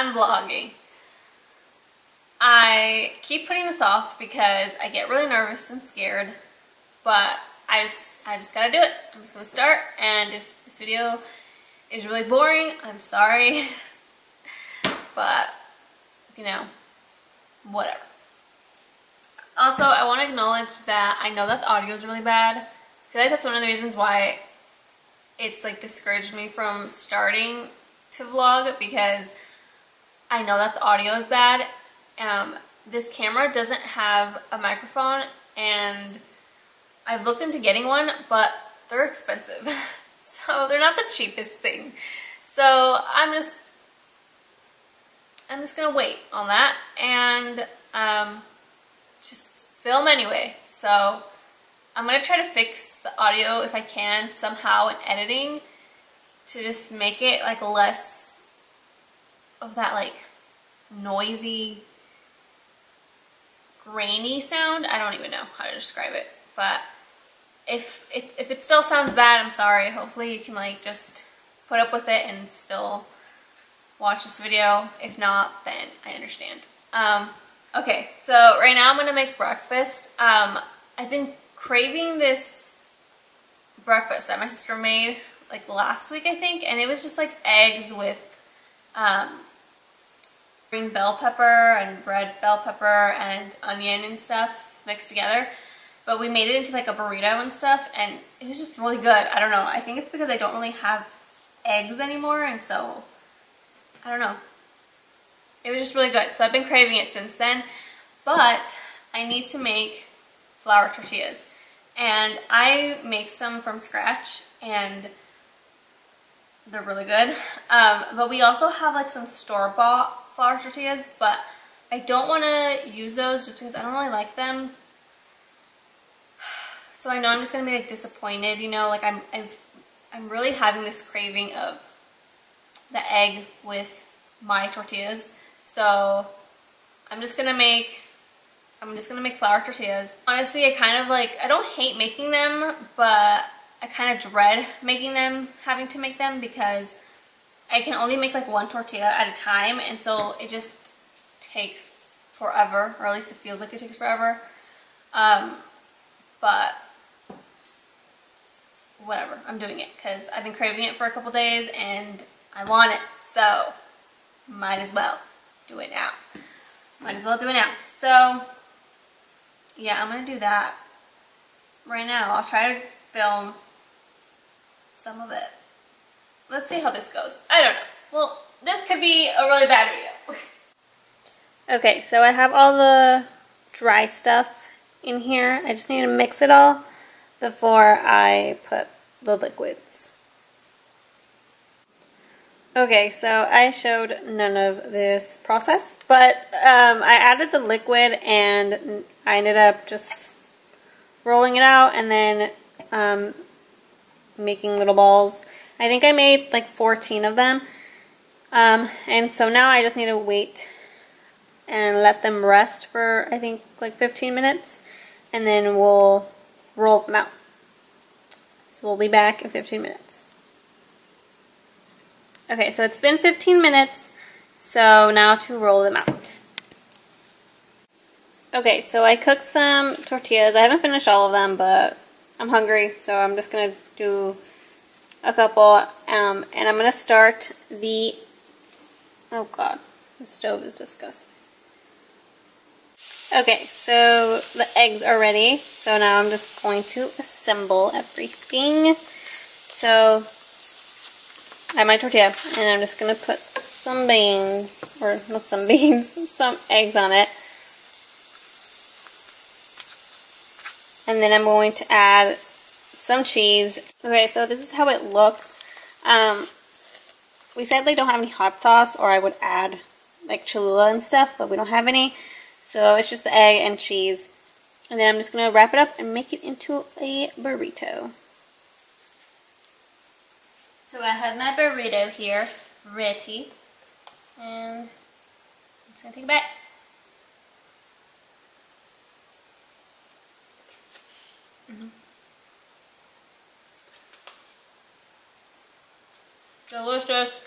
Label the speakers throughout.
Speaker 1: I'm vlogging. I keep putting this off because I get really nervous and scared, but I just gotta do it. I'm just gonna start, and if this video is really boring, I'm sorry, but you know, whatever. Also, I want to acknowledge that I know that the audio is really bad. I feel like that's one of the reasons why it's like discouraged me from starting to vlog, because I know that the audio is bad. This camera doesn't have a microphone, and I've looked into getting one, but they're expensive. So they're not the cheapest thing. So I'm just gonna wait on that and just film anyway. So I'm gonna try to fix the audio if I can somehow in editing to just make it like less of that like noisy, grainy sound. I don't even know how to describe it, but if it still sounds bad, I'm sorry. Hopefully you can like just put up with it and still watch this video. If not, then I understand. Okay, so right now I'm gonna make breakfast. I've been craving this breakfast that my sister made like last week, I think, and it was just like eggs with green bell pepper and red bell pepper and onion and stuff mixed together. But we made it into like a burrito and stuff, and it was just really good. I don't know. I think it's because I don't really have eggs anymore, and so I don't know. It was just really good. So I've been craving it since then. But I need to make flour tortillas. And I make some from scratch, and they're really good. But we also have like some store-bought flour tortillas, but I don't want to use those just because I don't really like them. So I know I'm just gonna be like disappointed, you know, like I'm really having this craving of the egg with my tortillas. So I'm just gonna make flour tortillas. Honestly, I don't hate making them, but I kind of dread having to make them, because I can only make like one tortilla at a time, and so it just takes forever, or at least it feels like it takes forever. But whatever, I'm doing it because I've been craving it for a couple days and I want it, so might as well do it now. Might as well do it now. So yeah, I'm gonna do that right now. I'll try to film some of it. Let's see how this goes. I don't know. Well, this could be a really bad video. Okay, so I have all the dry stuff in here. I just need to mix it all before I put the liquids. Okay, so I showed none of this process, but I added the liquid and I ended up just rolling it out and then making little balls. I think I made like 14 of them. And so now I just need to wait and let them rest for, I think, like 15 minutes. And then we'll roll them out. So we'll be back in 15 minutes. Okay, so it's been 15 minutes. So now to roll them out. Okay, so I cooked some tortillas. I haven't finished all of them, but I'm hungry, so I'm just going to do a couple. And I'm going to start the... Oh god, the stove is disgusting. Okay, so the eggs are ready. So now I'm just going to assemble everything. So I have my tortilla, and I'm just going to put some beans, or not some beans, some eggs on it. And then I'm going to add some cheese. Okay, so this is how it looks. We said they don't have any hot sauce, or I would add like Cholula and stuff, but we don't have any. So it's just the egg and cheese. And then I'm just going to wrap it up and make it into a burrito. So I have my burrito here, ready. And I'm just going to take a bite. Delicious.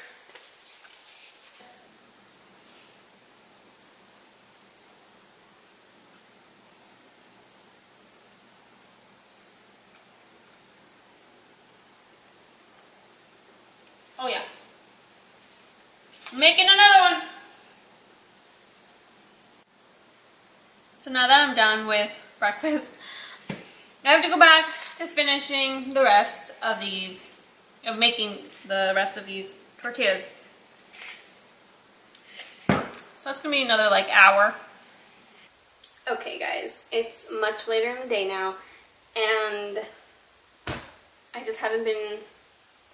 Speaker 1: Oh yeah. Making another one. So now that I'm done with breakfast, I have to go back to finishing the rest of these, of making the rest of these tortillas. So that's gonna be another like hour. Okay guys, it's much later in the day now, and I just haven't been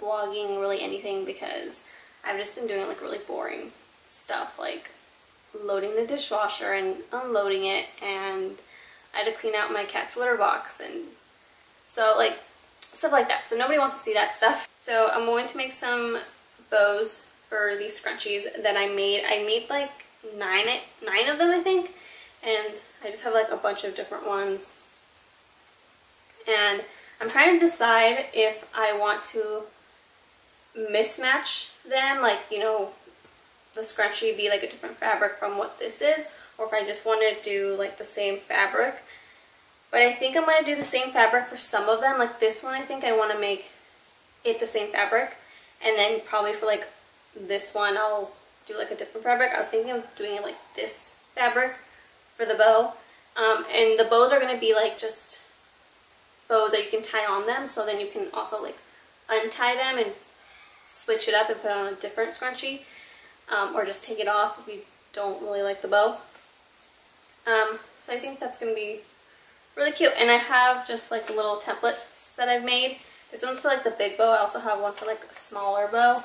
Speaker 1: vlogging really anything because I've just been doing like really boring stuff, like loading the dishwasher and unloading it, and I had to clean out my cat's litter box, and so like stuff like that. So nobody wants to see that stuff. So I'm going to make some bows for these scrunchies that I made. I made like nine of them, I think, and I just have like a bunch of different ones. And I'm trying to decide if I want to mismatch them, like, you know, the scrunchie be like a different fabric from what this is, or if I just want to do like the same fabric. But I think I'm going to do the same fabric for some of them. Like this one, I think I want to make it the same fabric, and then probably for like this one I'll do like a different fabric. I was thinking of doing it like this fabric for the bow, and the bows are going to be like just bows that you can tie on them, so then you can also like untie them and switch it up and put on a different scrunchie, or just take it off if you don't really like the bow. So I think that's going to be really cute. And I have just like little templates that I've made. This one's for like the big bow. I also have one for like a smaller bow,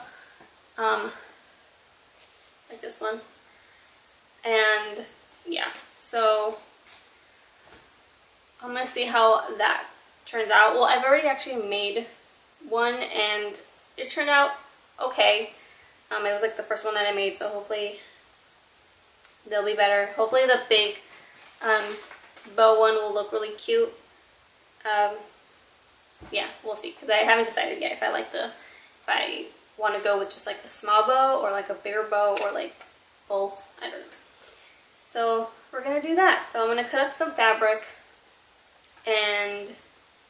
Speaker 1: like this one. And yeah, so I'm gonna see how that turns out. Well, I've already actually made one and it turned out okay. It was like the first one that I made, so hopefully they'll be better. Hopefully the big bow one will look really cute. Yeah, we'll see, because I haven't decided yet if I want to go with just like a small bow or like a bigger bow or like both. I don't know. So we're gonna do that. So I'm gonna cut up some fabric and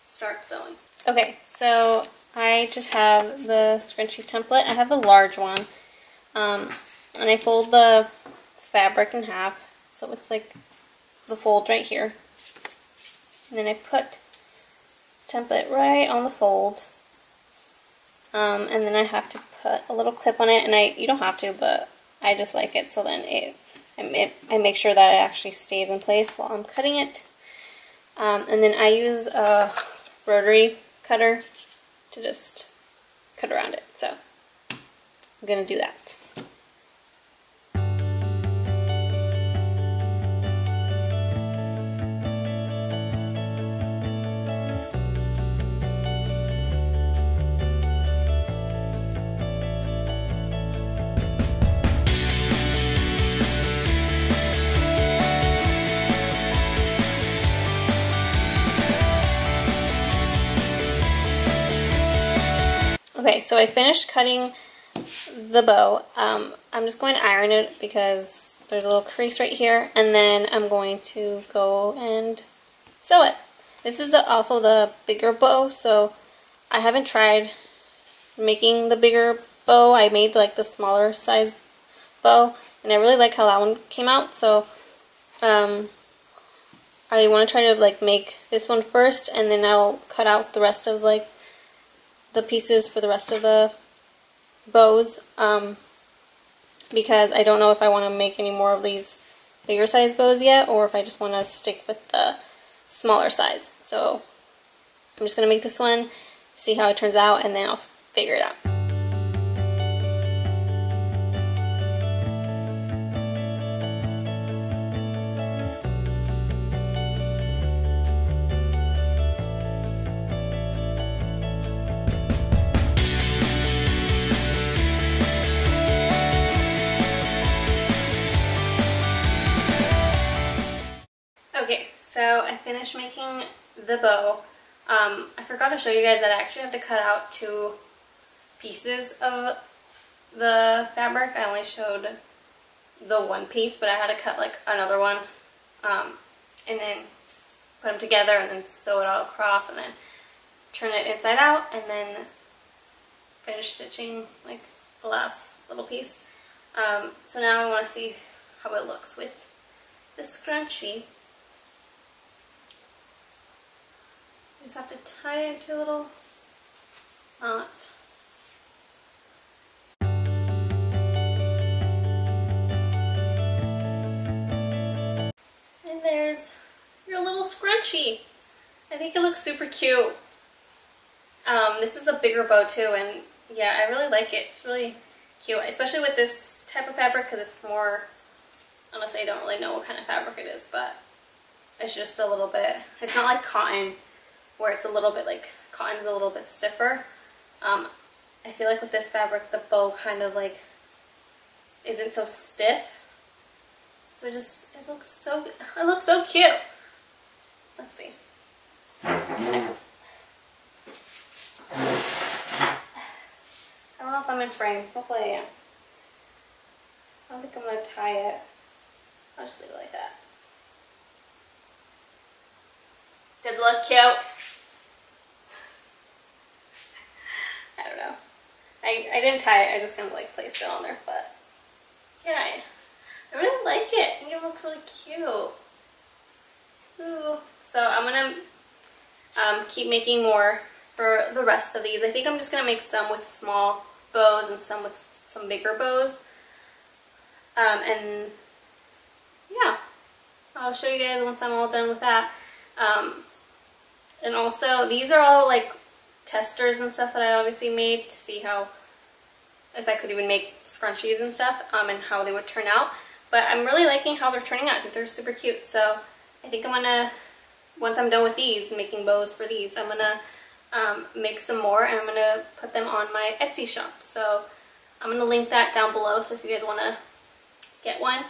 Speaker 1: start sewing. Okay, so I just have the scrunchie template. I have the large one, and I fold the fabric in half, so it's like the fold right here. And then I put template right on the fold, and then I have to put a little clip on it, and you don't have to, but I just like it, so then I make sure that it actually stays in place while I'm cutting it. And then I use a rotary cutter to just cut around it, so I'm gonna do that. Okay, so I finished cutting the bow. I'm just going to iron it because there's a little crease right here, and then I'm going to go and sew it. This is also the bigger bow, so I haven't tried making the bigger bow. I made like the smaller size bow, and I really like how that one came out, so I want to try to like make this one first, and then I'll cut out the rest of like the pieces for the rest of the bows, because I don't know if I want to make any more of these bigger size bows yet, or if I just want to stick with the smaller size. So I'm just going to make this one, see how it turns out, and then I'll figure it out. Okay, so I finished making the bow. I forgot to show you guys that I actually have to cut out 2 pieces of the fabric. I only showed the one piece, but I had to cut like another one, and then put them together and then sew it all across and then turn it inside out and then finished stitching like the last little piece. So now I want to see how it looks with the scrunchie. You just have to tie it into a little knot. And there's your little scrunchie. I think it looks super cute. This is a bigger bow too, and yeah, I really like it. It's really cute, especially with this type of fabric because it's more, honestly, I don't really know what kind of fabric it is, but it's just a little bit, it's not like cotton where it's a little bit like, cotton's a little bit stiffer. I feel like with this fabric, the bow kind of like isn't so stiff. So it looks so cute. Let's see. I don't know if I'm in frame. Hopefully I am. I don't think I'm going to tie it. I'll just leave it like that. Did it look cute? I don't know. I didn't tie it. I just kind of like placed it on there. But yeah, I really like it. I think it looks really cute. Ooh. So I'm going to keep making more for the rest of these. I think I'm just going to make some with small bows and some with some bigger bows. And yeah, I'll show you guys once I'm all done with that. And also, these are all like testers and stuff that I obviously made to see how, if I could even make scrunchies and stuff, and how they would turn out. But I'm really liking how they're turning out. I think they're super cute. So I think I'm gonna, once I'm done with these, making bows for these, I'm gonna make some more, and I'm gonna put them on my Etsy shop. So I'm gonna link that down below, so if you guys wanna get one,